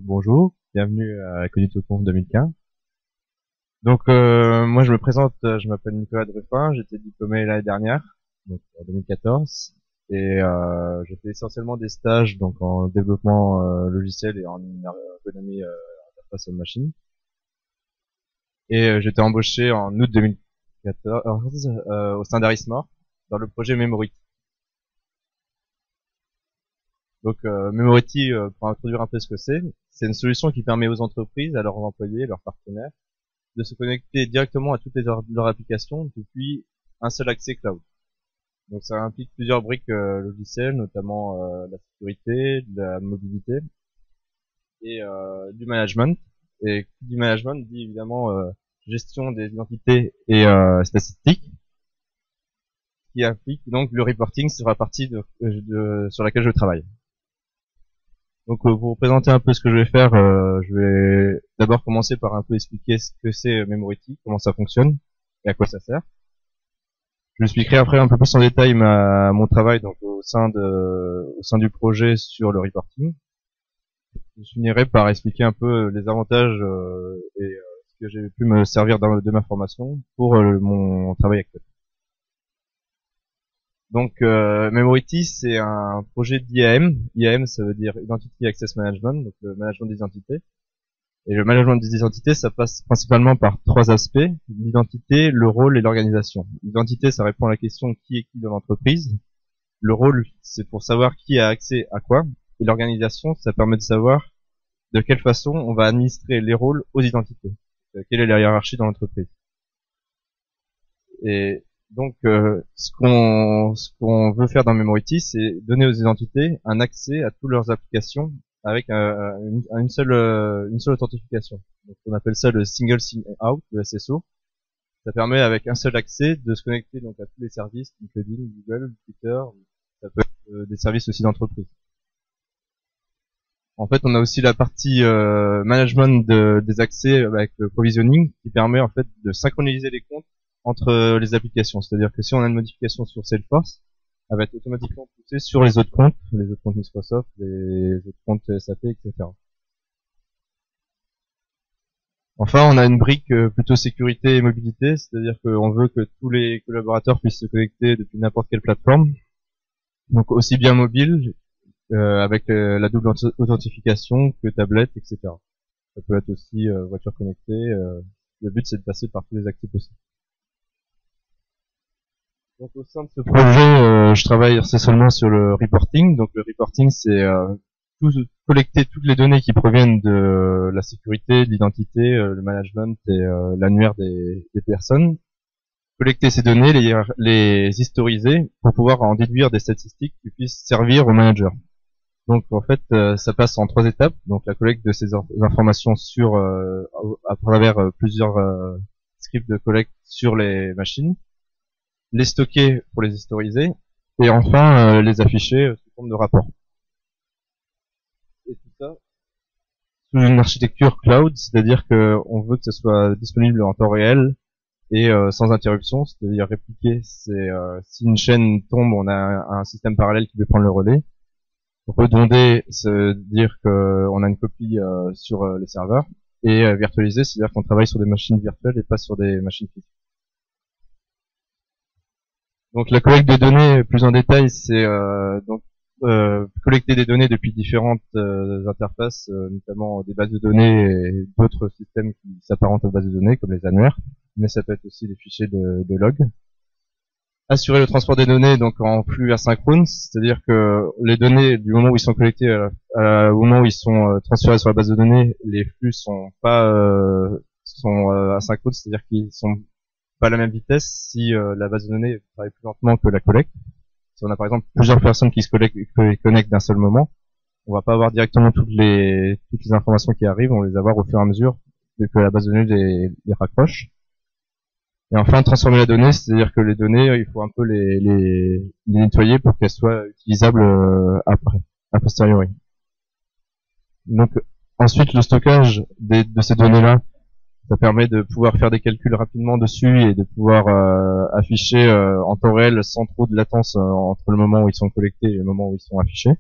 Bonjour, bienvenue à CognitoConf 2015. Donc moi je me présente, je m'appelle Nicolas Druffin, j'étais diplômé l'année dernière, donc en 2014, et j'ai fait essentiellement des stages donc en développement logiciel et en ergonomie interface machine. Et j'étais embauché en août 2014 au sein d'Arismore dans le projet Memority. Donc Memority, pour introduire un peu ce que c'est une solution qui permet aux entreprises, à leurs employés, leurs partenaires, de se connecter directement à toutes leurs applications depuis un seul accès cloud. Donc ça implique plusieurs briques logicielles, notamment la sécurité, de la mobilité et du management. Et qui dit management dit évidemment gestion des identités et statistiques, qui implique donc le reporting sur la partie sur laquelle je travaille. Donc pour vous présenter un peu ce que je vais faire, je vais d'abord commencer par un peu expliquer ce que c'est Memority, comment ça fonctionne et à quoi ça sert. Je vous expliquerai après un peu plus en détail mon travail donc au sein du projet sur le reporting. Je finirai par expliquer un peu les avantages et ce que j'ai pu me servir de ma formation pour mon travail actuel. Donc Memority, c'est un projet d'IAM. IAM, ça veut dire Identity Access Management, donc le management des identités. Et le management des identités, ça passe principalement par trois aspects: l'identité, le rôle et l'organisation. L'identité, ça répond à la question qui est qui dans l'entreprise. Le rôle, c'est pour savoir qui a accès à quoi. Et l'organisation, ça permet de savoir de quelle façon on va administrer les rôles aux identités. Quelle est la hiérarchie dans l'entreprise. Et donc, ce qu'on veut faire dans Memority, c'est donner aux identités un accès à toutes leurs applications avec une seule authentification. Donc, on appelle ça le single sign out, le SSO. Ça permet avec un seul accès de se connecter donc à tous les services, LinkedIn, Google, Twitter. Ça peut être des services aussi d'entreprise. En fait, on a aussi la partie management des accès avec le provisioning qui permet en fait de synchroniser les comptes entre les applications. C'est-à-dire que si on a une modification sur Salesforce, elle va être automatiquement poussée sur les autres comptes Microsoft, les autres comptes SAP, etc. Enfin, on a une brique plutôt sécurité et mobilité, c'est-à-dire qu'on veut que tous les collaborateurs puissent se connecter depuis n'importe quelle plateforme. Donc aussi bien mobile, avec la double authentification que tablette, etc. Ça peut être aussi voiture connectée. Le but, c'est de passer par tous les accès possibles. Donc au sein de ce projet, je travaille seulement sur le reporting. Donc le reporting, c'est collecter toutes les données qui proviennent de la sécurité, de l'identité, le management et l'annuaire des personnes. Collecter ces données, les historiser pour pouvoir en déduire des statistiques qui puissent servir au manager. Donc en fait, ça passe en trois étapes. Donc la collecte de ces informations à travers plusieurs scripts de collecte sur les machines, les stocker pour les historiser, et enfin les afficher sous forme de rapport. Et tout ça sous une architecture cloud, c'est-à-dire que on veut que ce soit disponible en temps réel et sans interruption, c'est-à-dire répliquer. Si une chaîne tombe, on a un système parallèle qui peut prendre le relais. Redonder, c'est dire qu'on a une copie sur les serveurs, et virtualiser, c'est-à-dire qu'on travaille sur des machines virtuelles et pas sur des machines physiques. Donc la collecte des données plus en détail, c'est collecter des données depuis différentes interfaces, notamment des bases de données et d'autres systèmes qui s'apparentent aux bases de données, comme les annuaires, mais ça peut être aussi des fichiers de log. Assurer le transport des données donc en flux asynchrone, c'est-à-dire que les données du moment où ils sont collectés au moment où ils sont transférés sur la base de données, les flux sont pas asynchrones, c'est-à-dire qu'ils sont pas à la même vitesse si la base de données travaille plus lentement que la collecte. Si on a par exemple plusieurs personnes qui se connectent d'un seul moment, on va pas avoir directement toutes les informations qui arrivent, on va les avoir au fur et à mesure que la base de données les raccroche. Et enfin, transformer la donnée, c'est-à-dire que les données, il faut un peu les nettoyer pour qu'elles soient utilisables après, a posteriori. Donc, ensuite, le stockage de ces données-là, ça permet de pouvoir faire des calculs rapidement dessus et de pouvoir afficher en temps réel sans trop de latence entre le moment où ils sont collectés et le moment où ils sont affichés.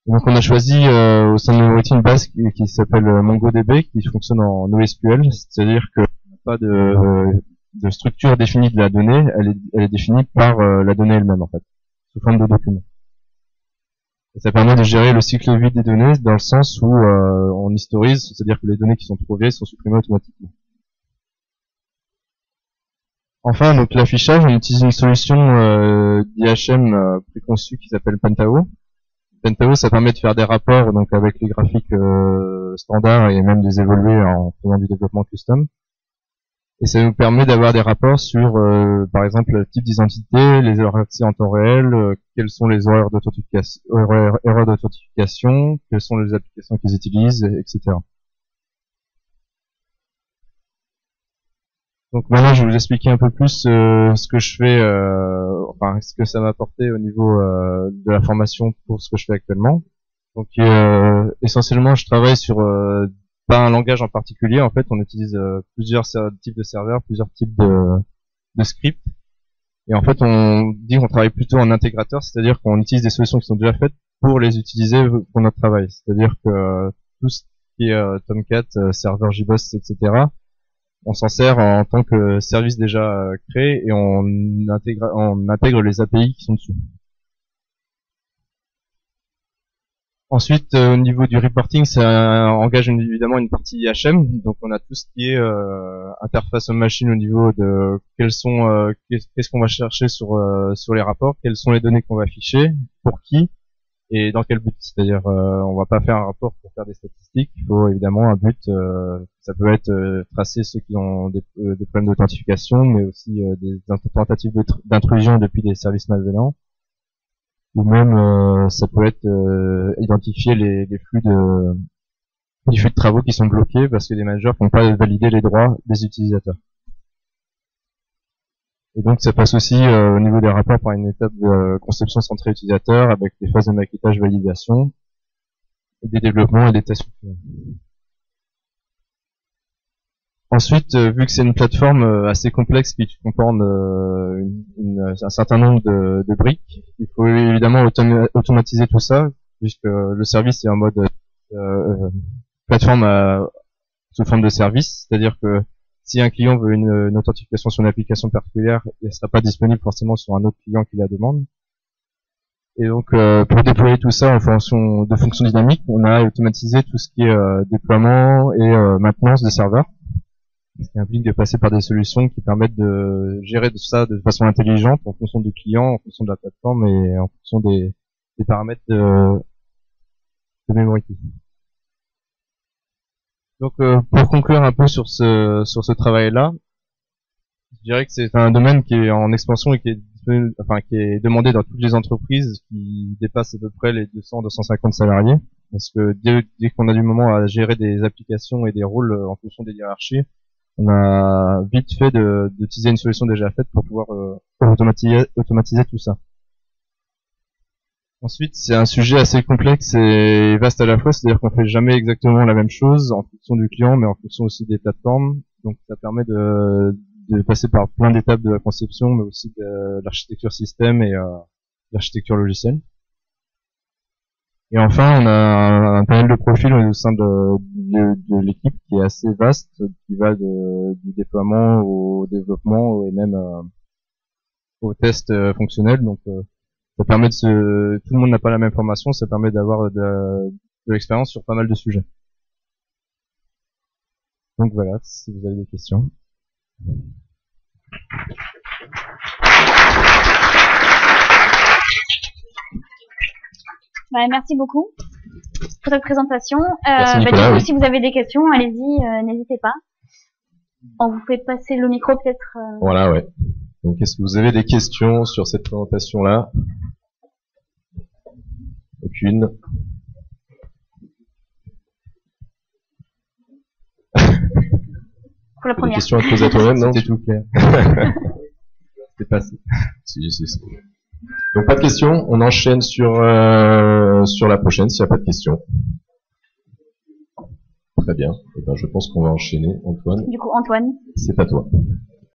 Donc on a choisi au sein de Memoity une base qui s'appelle MongoDB, qui fonctionne en NoSQL, c'est-à-dire que pas de structure définie de la donnée, elle est définie par la donnée elle-même en fait, sous forme de document. Et ça permet de gérer le cycle de vie des données dans le sens où on historise, c'est-à-dire que les données qui sont trop vieilles sont supprimées automatiquement. Enfin, donc l'affichage, on utilise une solution d'IHM préconçue qui s'appelle Pentao. Pentao, ça permet de faire des rapports donc avec les graphiques standards et même de les évoluer en faisant du développement custom. Et ça nous permet d'avoir des rapports sur, par exemple, le type d'identité, les erreurs d'accès en temps réel, quelles sont les erreurs d'authentification, quelles sont les applications qu'ils utilisent, etc. Donc maintenant, je vais vous expliquer un peu plus ce que je fais, enfin ce que ça m'a apporté au niveau de la formation pour ce que je fais actuellement. Donc essentiellement, je travaille sur pas un langage en particulier. En fait, on utilise plusieurs types de serveurs, plusieurs types de scripts. Et en fait, on dit qu'on travaille plutôt en intégrateur, c'est-à-dire qu'on utilise des solutions qui sont déjà faites pour les utiliser pour notre travail. C'est-à-dire que tout ce qui est Tomcat, serveur JBoss, etc., on s'en sert en tant que service déjà créé et on intègre les API qui sont dessus. Ensuite, au niveau du reporting, ça engage évidemment une partie IHM. Donc, on a tout ce qui est interface aux machines au niveau de qu'est-ce qu'on va chercher sur les rapports, quelles sont les données qu'on va afficher, pour qui et dans quel but. C'est-à-dire, on va pas faire un rapport pour faire des statistiques. Il faut évidemment un but. Ça peut être tracer ceux qui ont des problèmes d'authentification, mais aussi des tentatives d'intrusion depuis des services malveillants. Ou même ça peut être identifier les flux de travaux qui sont bloqués parce que les managers n'ont pas validé les droits des utilisateurs. Et donc ça passe aussi au niveau des rapports par une étape de conception centrée utilisateur avec des phases de maquettage, validation, des développements et des tests. Ensuite, vu que c'est une plateforme assez complexe qui comporte un certain nombre de briques, il faut évidemment automatiser tout ça, puisque le service est en mode plateforme sous forme de service, c'est-à-dire que si un client veut une authentification sur une application particulière, elle ne sera pas disponible forcément sur un autre client qui la demande. Et donc, pour déployer tout ça en fonction de fonctions dynamiques, on a automatisé tout ce qui est déploiement et maintenance des serveurs, ce qui implique de passer par des solutions qui permettent de gérer tout ça de façon intelligente en fonction du client, en fonction de la plateforme et en fonction des paramètres de Memoity. Donc pour conclure un peu sur ce travail-là, je dirais que c'est un domaine qui est en expansion et qui est demandé dans toutes les entreprises qui dépassent à peu près les 200-250 salariés, parce que dès qu'on a du moment à gérer des applications et des rôles en fonction des hiérarchies, on a vite fait d'utiliser une solution déjà faite pour pouvoir automatiser tout ça. Ensuite, c'est un sujet assez complexe et vaste à la fois, c'est-à-dire qu'on fait jamais exactement la même chose en fonction du client, mais en fonction aussi des plateformes. Donc ça permet de passer par plein d'étapes de la conception, mais aussi de l'architecture système et l'architecture logicielle. Et enfin, on a un panel de profils au sein de l'équipe qui est assez vaste, qui va du déploiement au développement et même au test fonctionnel. Donc ça permet tout le monde n'a pas la même formation, ça permet d'avoir de l'expérience sur pas mal de sujets. Donc voilà, si vous avez des questions. Ouais, merci beaucoup pour cette présentation. Du coup, si vous avez des questions, allez-y, n'hésitez pas. On vous fait passer le micro peut-être. Voilà, ouais. Donc, est-ce que vous avez des questions sur cette présentation-là? Aucune. Pour la première. Des questions à te poser à toi-même, non? C'était tout clair. C'était pas si. Donc pas de questions, on enchaîne sur la prochaine s'il n'y a pas de questions. Très bien. Et ben je pense qu'on va enchaîner, Antoine. Du coup, Antoine. C'est à toi.